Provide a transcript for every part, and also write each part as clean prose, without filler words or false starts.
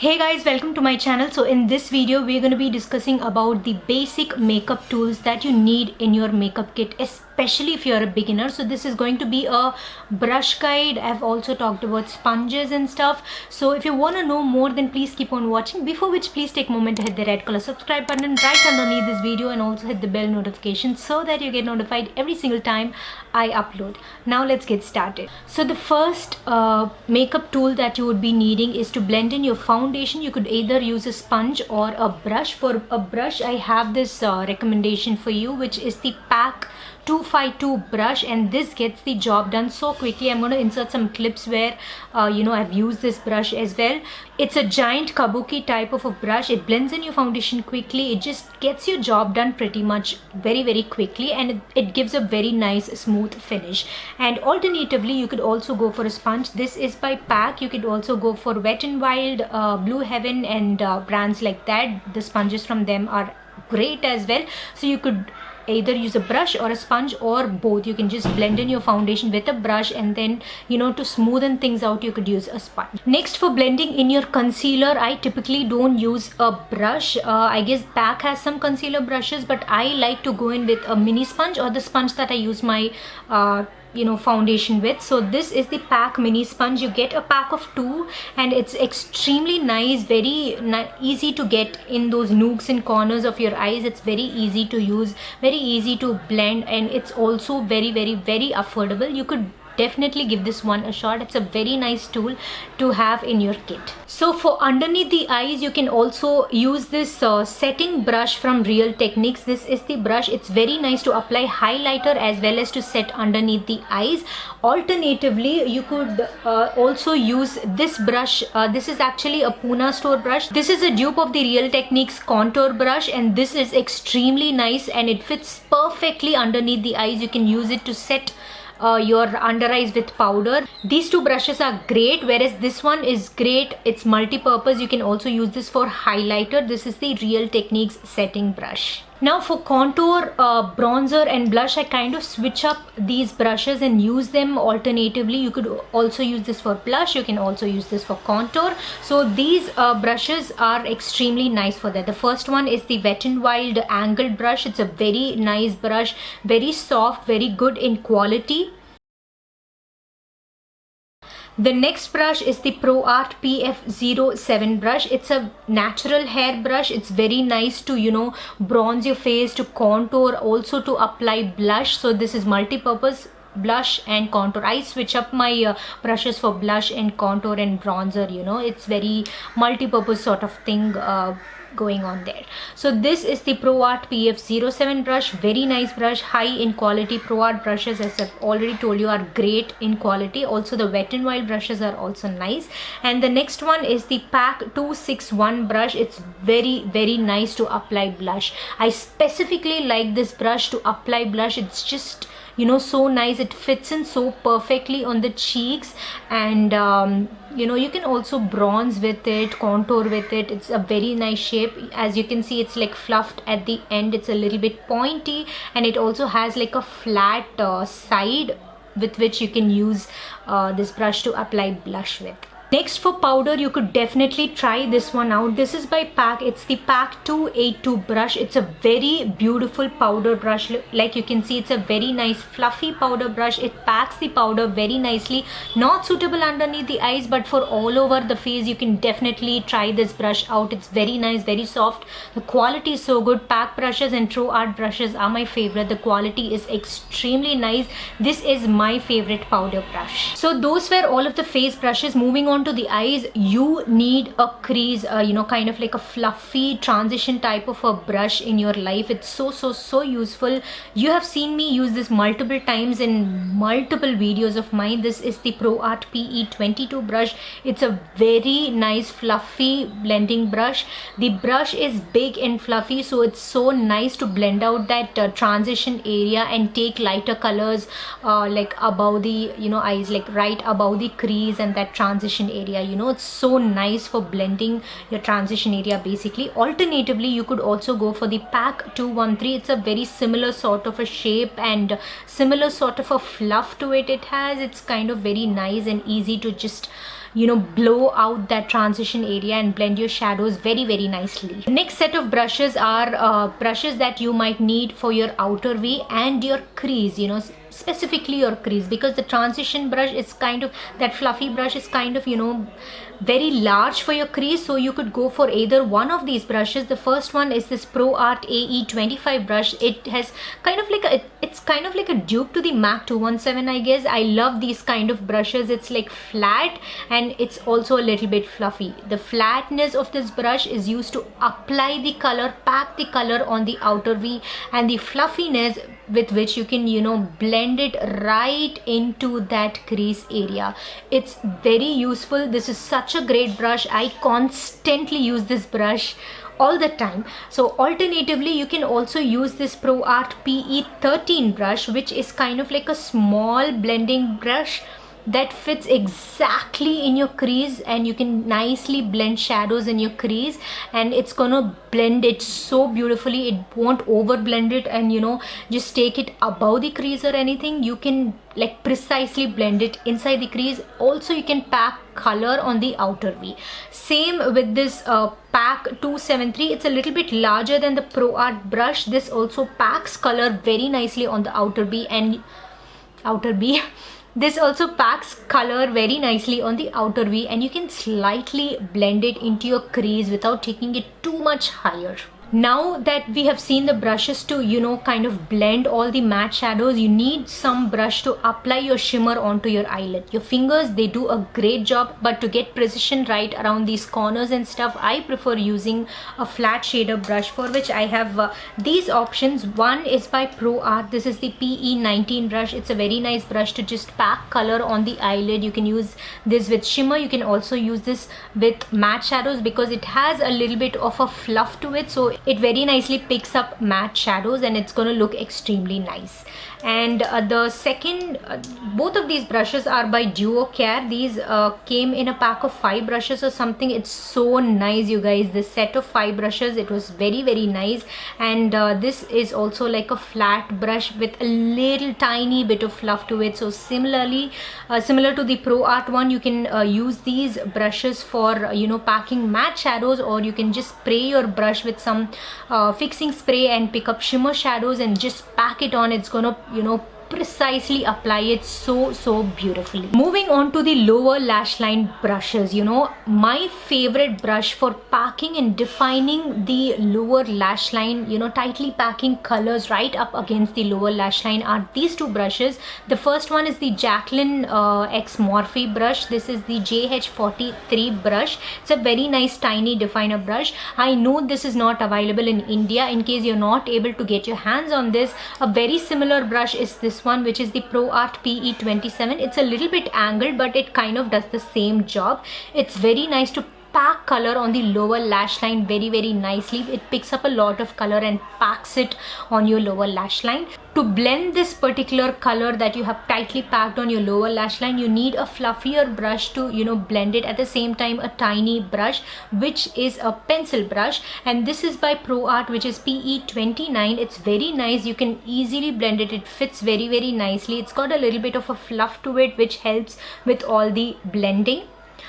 Hey guys, welcome to my channel. So in this video we're going to be discussing about the basic makeup tools that you need in your makeup kit, especially if you're a beginner. So this is going to be a brush guide. I've also talked about sponges and stuff. So if you want to know more, then please keep on watching, before which please take a moment to hit the red color subscribe button right underneath this video and also hit the bell notification so that you get notified every single time I upload. Now let's get started. So the first makeup tool that you would be needing is to blend in your foundation. You could either use a sponge or a brush. For a brush, I have this recommendation for you, which is the PAC 252 brush, and this gets the job done so quickly. I'm going to insert some clips where I've used this brush as well. It's a giant kabuki type of a brush. It blends in your foundation quickly. It just gets your job done pretty much very quickly, and it gives a very nice smooth finish. And alternatively, you could also go for a sponge. This is by PAC. You could also go for Wet n Wild, Blue Heaven, and brands like that. The sponges from them are great as well. So you could either use a brush or a sponge, or both. You can just blend in your foundation with a brush, and then to smoothen things out, you could use a sponge. Next, for blending in your concealer, I typically don't use a brush. I guess PAC has some concealer brushes, but I like to go in with a mini sponge, or the sponge that I use my foundation with. So this is the PAC Mini Sponge. You get a pack of 2, and it's extremely nice, very easy to get in those nooks and corners of your eyes. It's very easy to use, very easy to blend, and it's also very affordable. You could definitely give this one a shot. It's a very nice tool to have in your kit. So for underneath the eyes, you can also use this setting brush from Real Techniques. This is the brush. It's very nice to apply highlighter as well as to set underneath the eyes. Alternatively, you could also use this brush. This is actually a PUNA Store brush. This is a dupe of the Real Techniques contour brush, and this is extremely nice, and it fits perfectly underneath the eyes. You can use it to set your under eyes with powder. These two brushes are great, whereas this one is great. It's multi-purpose. You can also use this for highlighter. This is the Real Techniques setting brush. Now for contour, bronzer and blush, I kind of switch up these brushes and use them alternatively. You could also use this for blush. You can also use this for contour. So these brushes are extremely nice for that. The first one is the Wet n Wild angled brush. It's a very nice brush, very soft, very good in quality. The next brush is the Proarte Pf07 brush. It's a natural hair brush. It's very nice to bronze your face, to contour, also to apply blush. So this is multi-purpose, blush and contour. I switch up my brushes for blush and contour and bronzer. It's very multi-purpose sort of thing going on there. So this is the Proarte Pf07 brush. Very nice brush, high in quality. Proarte brushes, as I've already told you, are great in quality. Also the Wet n Wild brushes are also nice. And the next one is the PAC 261 brush. It's very nice to apply blush. I specifically like this brush to apply blush. It's just so nice. It fits in so perfectly on the cheeks, and you can also bronze with it, contour with it. It's a very nice shape. As you can see, it's like fluffed at the end. It's a little bit pointy, and it also has like a flat side with which you can use this brush to apply blush with. Next, for powder, you could definitely try this one out. This is by PAC. It's the PAC 282 brush. It's a very beautiful powder brush. Like you can see, it's a very nice fluffy powder brush. It packs the powder very nicely. Not suitable underneath the eyes, but for all over the face, you can definitely try this brush out. It's very nice, very soft. The quality is so good. PAC brushes and Proarte brushes are my favorite. The quality is extremely nice. This is my favorite powder brush. So those were all of the face brushes. Moving on to the eyes, you need a crease, kind of like a fluffy transition type of a brush in your life. It's so useful. You have seen me use this multiple times in multiple videos of mine. This is the Proarte PE22 brush. It's a very nice fluffy blending brush. The brush is big and fluffy, so it's so nice to blend out that transition area and take lighter colors like above the eyes, like right above the crease and that transition area. It's so nice for blending your transition area basically. Alternatively, you could also go for the PAC 213. It's a very similar sort of a shape and similar sort of a fluff to it. It's kind of very nice and easy to just blow out that transition area and blend your shadows very nicely. The next set of brushes are brushes that you might need for your outer V and your crease, specifically your crease, because the transition brush is kind of, that fluffy brush is kind of very large for your crease. So you could go for either one of these brushes. The first one is this Proarte AE25 brush. It has kind of like it's kind of like a dupe to the MAC 217, I guess. I love these kind of brushes. It's like flat and it's also a little bit fluffy. The flatness of this brush is used to apply the color, pack the color on the outer V, and the fluffiness with which you can blend it right into that crease area. It's very useful. This is such a great brush. I constantly use this brush all the time. So alternatively, you can also use this Proarte PE13 brush, which is kind of like a small blending brush that fits exactly in your crease, and you can nicely blend shadows in your crease, and it's gonna blend it so beautifully. It won't over blend it and just take it above the crease or anything. You can like precisely blend it inside the crease. Also, you can pack color on the outer V. Same with this PAC 273. It's a little bit larger than the Proarte brush. This also packs color very nicely on the outer V and outer V. This also packs color very nicely on the outer V, and you can slightly blend it into your crease without taking it too much higher. Now that we have seen the brushes to kind of blend all the matte shadows, you need some brush to apply your shimmer onto your eyelid. Your fingers, they do a great job, but to get precision right around these corners and stuff, I prefer using a flat shader brush, for which I have these options. One is by Proarte. This is the PE19 brush. It's a very nice brush to just pack color on the eyelid. You can use this with shimmer. You can also use this with matte shadows because it has a little bit of a fluff to it, so it very nicely picks up matte shadows and it's going to look extremely nice. And the second, both of these brushes are by DUCare. These came in a pack of 5 brushes or something. It's so nice, you guys. This set of 5 brushes, it was very nice. And this is also like a flat brush with a little tiny bit of fluff to it. So similarly, similar to the Proarte one, you can use these brushes for packing matte shadows, or you can just spray your brush with some fixing spray and pick up shimmer shadows and just pack it on. It's gonna precisely apply it so beautifully. Moving on to the lower lash line brushes, my favorite brush for packing and defining the lower lash line, tightly packing colors right up against the lower lash line, are these two brushes. The first one is the Jacqueline X Morphe brush. This is the JH43 brush. It's a very nice tiny definer brush. I know this is not available in India. In case you're not able to get your hands on this, a very similar brush is this one, which is the Proarte PE27. It's a little bit angled, but it kind of does the same job. It's very nice to pack color on the lower lash line very nicely. It picks up a lot of color and packs it on your lower lash line. To blend this particular color that you have tightly packed on your lower lash line, you need a fluffier brush to blend it. At the same time, a tiny brush, which is a pencil brush, and this is by Proarte, which is PE29. It's very nice. You can easily blend it. It fits very nicely. It's got a little bit of a fluff to it, which helps with all the blending.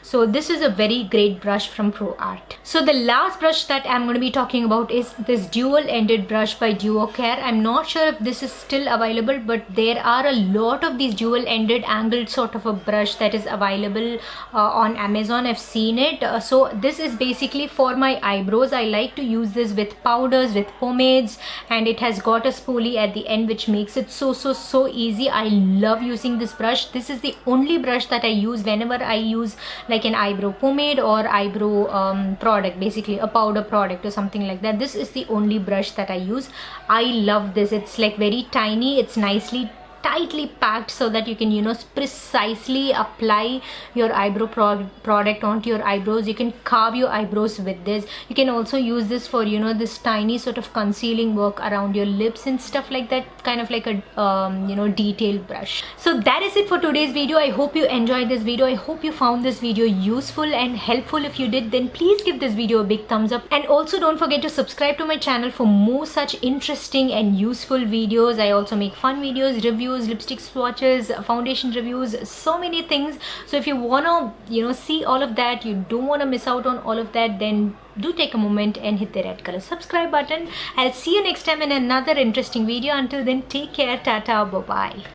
So this is a very great brush from Proarte. So the last brush that I'm going to be talking about is this dual-ended brush by DUCare. I'm not sure if this is still available, but there are a lot of these dual-ended angled sort of a brush that is available on Amazon. I've seen it. So this is basically for my eyebrows. I like to use this with powders, with pomades, and it has got a spoolie at the end, which makes it so easy. I love using this brush. This is the only brush that I use whenever I use like an eyebrow pomade or eyebrow product, basically a powder product or something like that. This is the only brush that I use. I love this. It's like very tiny. It's nicely tightly packed so that you can precisely apply your eyebrow product onto your eyebrows. You can carve your eyebrows with this. You can also use this for this tiny sort of concealing work around your lips and stuff like that, kind of like a detailed brush. So that is it for today's video. I hope you enjoyed this video. I hope you found this video useful and helpful. If you did, then please give this video a big thumbs up, and also don't forget to subscribe to my channel for more such interesting and useful videos. I also make fun videos, reviews, reviews, lipstick swatches, foundation reviews, so many things. So if you wanna see all of that, you don't want to miss out on all of that, then do take a moment and hit the red color subscribe button. I'll see you next time in another interesting video. Until then, take care, tata, bye bye.